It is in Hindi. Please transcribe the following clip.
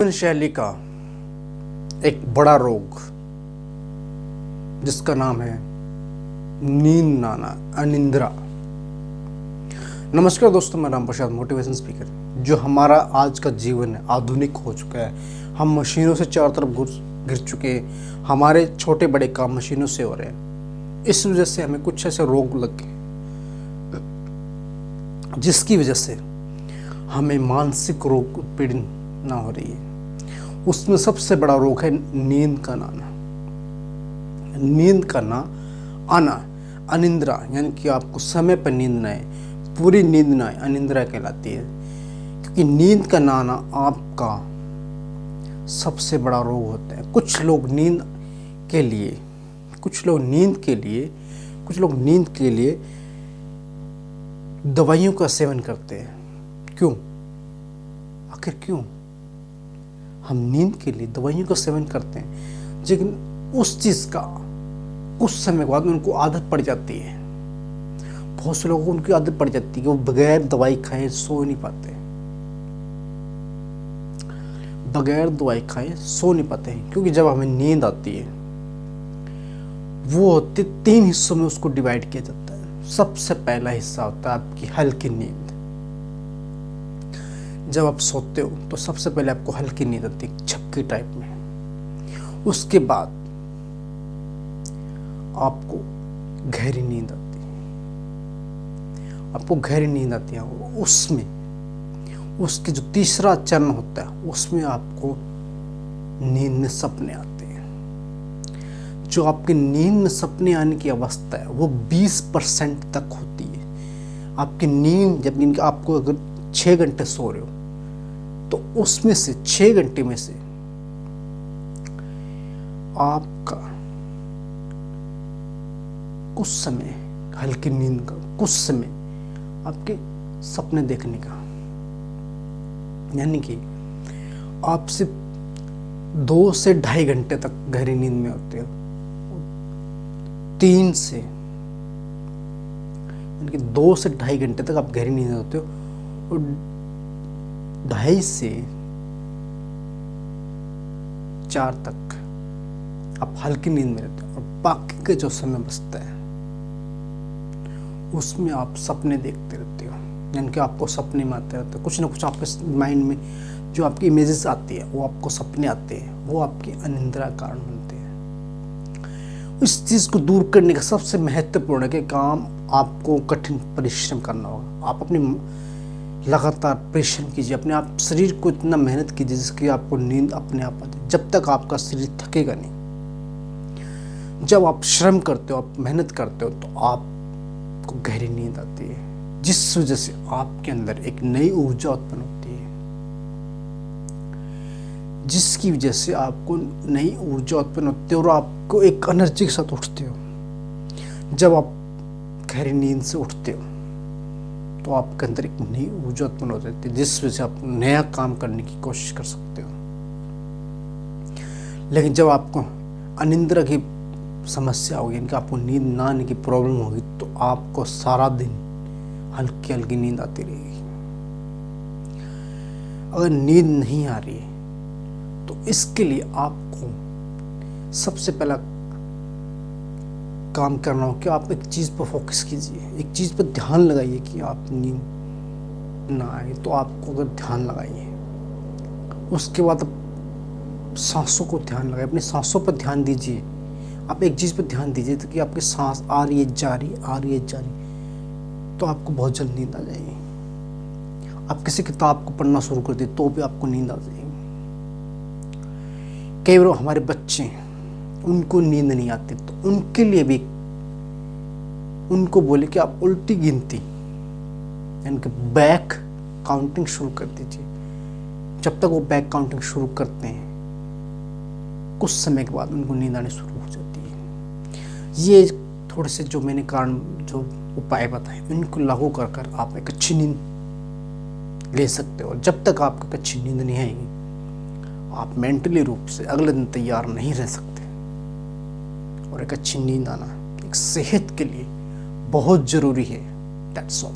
जीवन शैली का एक बड़ा रोग जिसका नाम है नींद ना आना, अनिद्रा। नमस्कार दोस्तों, मैं राम प्रसाद, मोटिवेशन स्पीकर। जो हमारा आज का जीवन है आधुनिक हो चुका है। हम मशीनों से चारों तरफ घिर चुके हैं। हमारे छोटे बड़े काम मशीनों से हो रहे हैं। इस वजह से हमें कुछ ऐसे रोग लग गए जिसकी वजह से हमें मानसिक रोग पीड़ना हो रही है। उसमें सबसे बड़ा रोग है नींद का ना आना। नींद का ना आना, अनिद्रा, यानी कि आपको समय पर नींद ना आए, पूरी नींद ना आए, अनिद्रा कहलाती है। क्योंकि नींद का ना आना आपका सबसे बड़ा रोग होता है। कुछ लोग नींद के लिए दवाइयों का सेवन करते हैं। क्यों? आखिर क्यों हम नींद के लिए दवाइयों का सेवन करते हैं? लेकिन उस चीज़ का कुछ समय के बाद उनको आदत पड़ जाती है। बहुत से लोगों को उनकी आदत पड़ जाती है कि वो बगैर दवाई खाए सो नहीं पाते। क्योंकि जब हमें नींद आती है वो होती 3 हिस्सों में उसको डिवाइड किया जाता है। सबसे पहला हिस्सा होता है आपकी हल्की नींद। जब आप सोते हो तो सबसे पहले आपको हल्की नींद आती है, झपकी टाइप में। उसके बाद आपको गहरी नींद आती है। और उसमें उसके जो तीसरा चरण होता है उसमें आपको नींद में सपने आते हैं। जो आपके नींद में सपने आने की अवस्था है वो 20% तक होती है। आपकी नींद जब आपको अगर 6 घंटे सो रहे हो तो उसमें से 6 घंटे में से आपका कुछ समय हल्की नींद का, कुछ समय आपके सपने देखने का, यानी कि आप सिर्फ 2 से ढाई घंटे तक गहरी नींद में होते हो। 3 से, यानी कि 2 से ढाई घंटे तक आप गहरी नींद में होते हो और 2.5 से 4 तक आप हल्की नींद में रहते हो। और बाकी का जो समय बचता है उसमें आप सपने देखते रहते हो, यानी कि आपको सपने में आते रहते हो। कुछ ना कुछ आपके माइंड में जो आपकी इमेजेस आती है वो आपको सपने आते हैं, वो आपकी अनिद्रा का कारण बनते हैं। इस चीज़ को दूर करने का सबसे महत्वपूर्ण है कि काम आपको कठिन परिश्रम करना होगा। आप अपनी लगातार परिश्रम कीजिए, अपने आप शरीर को इतना मेहनत कीजिए जिसकी आपको नींद अपने आप आ जाए। जब तक आपका शरीर थकेगा नहीं। जब आप श्रम करते हो, आप मेहनत करते हो तो आपको गहरी नींद आती है, जिस वजह से आपके अंदर एक नई ऊर्जा उत्पन्न होती है, जिसकी वजह से आपको नई ऊर्जा उत्पन्न होती है और आपको एक एनर्जी के साथ उठते हो। जब आप गहरी नींद से उठते हो तो आपके अंदर एक नई ऊर्जा उत्पन्न हो जाती है, जिस वजह से आप नया काम करने की कोशिश कर सकते हो। लेकिन जब आपको अनिद्रा की समस्या होगी, इनका आपको नींद ना आने की प्रॉब्लम होगी, तो आपको सारा दिन हल्की हल्की नींद आती रहेगी। अगर नींद नहीं आ रही है तो इसके लिए आपको सबसे पहला काम करना हो कि आप एक चीज़ पर फोकस कीजिए, एक चीज़ पर ध्यान लगाइए कि आप नींद ना आए तो आपको अगर ध्यान लगाइए। उसके बाद आप सांसों को ध्यान लगाइए, अपनी सांसों पर ध्यान दीजिए। आप एक चीज़ पर ध्यान दीजिए तो कि आपकी सांस आ रही है जा रही, तो आपको बहुत जल्द नींद आ जाएगी। आप किसी किताब को पढ़ना शुरू कर दिए तो भी आपको नींद आ जाएगी। कई बार हमारे बच्चे उनको नींद नहीं आती तो उनके लिए भी उनको बोले कि आप उल्टी गिनती, यानी कि बैक काउंटिंग शुरू कर दीजिए। जब तक वो बैक काउंटिंग शुरू करते हैं कुछ समय के बाद उनको नींद आनी शुरू हो जाती है। ये थोड़े से जो मैंने जो उपाय बताए उनको लागू कर आप एक अच्छी नींद ले सकते हो। जब तक आपको अच्छी नींद नहीं आएगी आप मेंटली रूप से अगले दिन तैयार नहीं रह सकते। और एक अच्छी नींद आना एक सेहत के लिए बहुत जरूरी है। That's all.